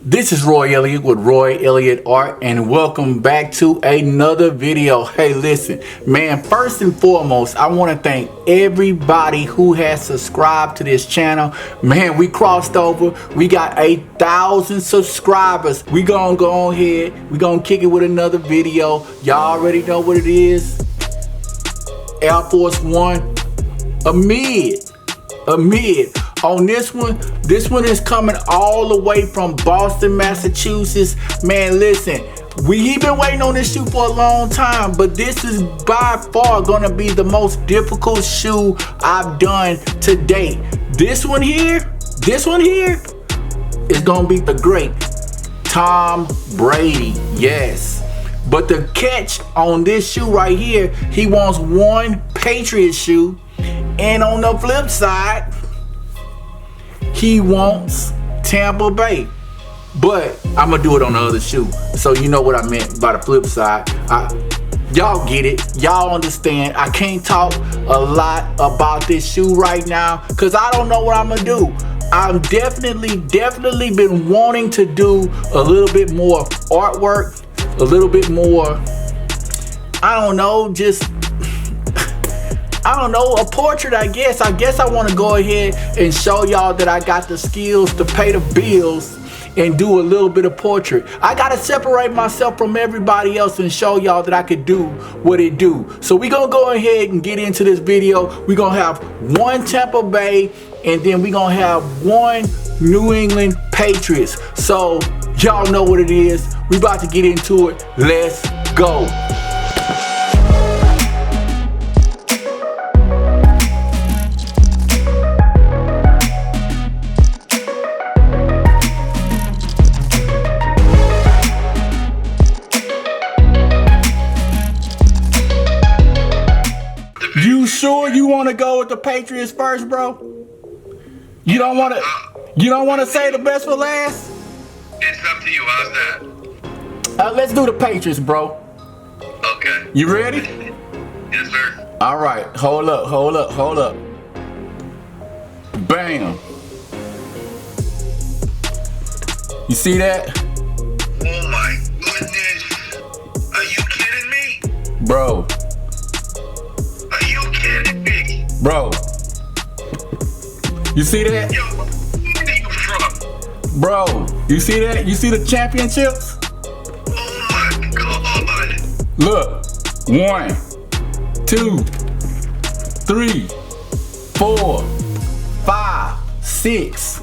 This is Roy Elliott with Roy Elliott Art, and welcome back to another video. Hey, listen, man, first and foremost, I want to thank everybody who has subscribed to this channel. Man, we crossed over. We got 1,000 subscribers. We gonna go ahead. We gonna kick it with another video. Y'all already know what it is. Air Force One, a mid. On this one is coming all the way from Boston, Massachusetts. Man, listen, we've been waiting on this shoe for a long time, but this is by far gonna be the most difficult shoe I've done to date. This one here is gonna be the great Tom Brady, yes. But the catch on this shoe right here, he wants one Patriot shoe, and on the flip side, he wants Tampa Bay. But I'm gonna do it on the other shoe, so you know what I meant by the flip side. Y'all get it, y'all understand. I can't talk a lot about this shoe right now because I don't know what I'm gonna do. I'm definitely been wanting to do a little bit more artwork, a little bit more, I don't know, a portrait, I guess. I want to go ahead and show y'all that I got the skills to pay the bills and do a little bit of portrait. I got to separate myself from everybody else and show y'all that I could do what it do. So we going to go ahead and get into this video. We're going to have one Tampa Bay, and then we're going to have one New England Patriots. So y'all know what it is. We about to get into it. Let's go. You sure you want to go with the Patriots first, bro? You don't want to say the best for last? It's up to you. How's that? Let's do the Patriots, bro. Okay. You ready? Yes, sir. All right. Hold up. Bam. You see that? Oh my goodness. Are you kidding me? Bro. Are you kidding me? Bro. You see that? Yo, where are you from? Bro, you see that? You see the championships? Oh my God. Look. 1, 2, 3, 4, 5, 6.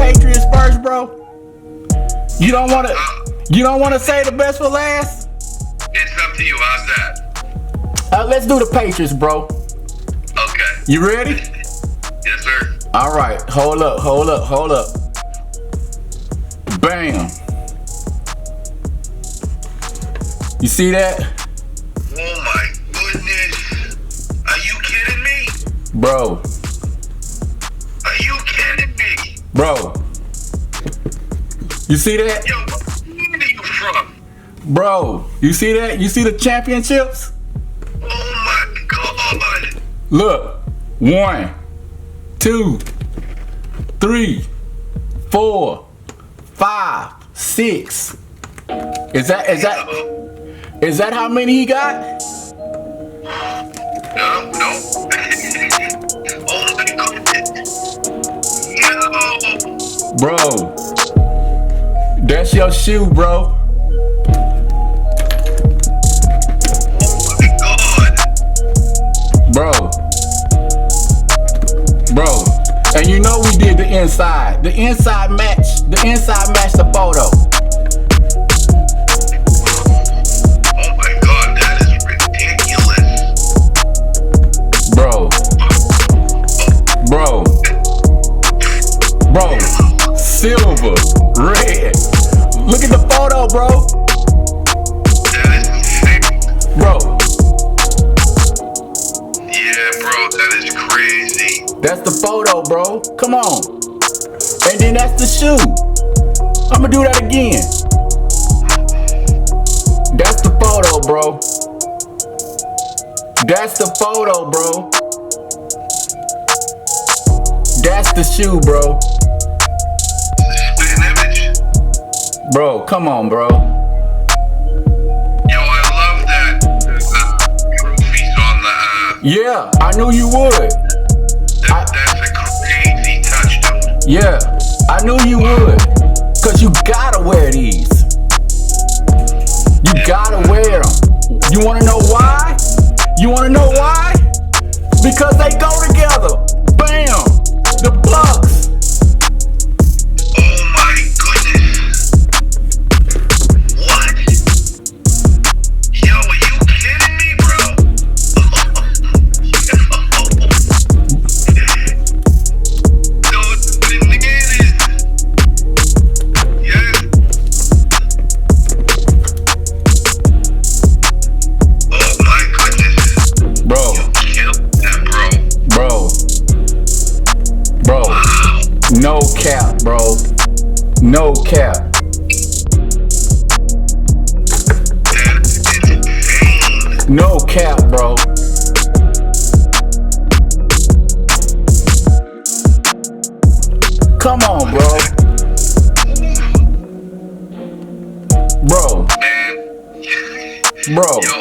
Patriots first, bro? You don't wanna say the best for last? It's up to you. How's that? Let's do the Patriots, bro. Okay. You ready? Yes, sir. All right, hold up. Bam. You see that? Oh my goodness. Are you kidding me? Bro. Are you kidding me? Bro. You see that? Yo, where are you from? Bro, you see that? You see the championships? Oh my God. Look. 1, 2, 3, 4, 5, 6. Is that how many he got? No. Oh my goodness. Yo. Bro. That's your shoe, bro. Oh my God. Bro. And you know we did the inside. The inside matched the photo. Oh my God, that is ridiculous. Bro. Silver, red. Look at the photo, bro. That is sick. Bro. Yeah, bro, that is crazy. That's the photo, bro. Come on. And then that's the shoe. I'ma do that again. That's the photo, bro. That's the photo, bro. That's the shoe, bro. Spin image. Bro, come on, bro. Yo, I love that. Trophies on the. Yeah, I knew you would. That's a crazy touch, dude. Yeah, I knew you would. Cause you gotta wear these. You gotta wear them. You wanna know why? Because they go together. Bam! The Bucs. Oh my goodness. What? Yo, are you kidding me, bro? Those bananas. Yes. Oh my goodness. Bro, You killed that, bro. no cap, bro. No cap. That is insane. No cap, bro. Come on, bro. Man. Bro. Yo,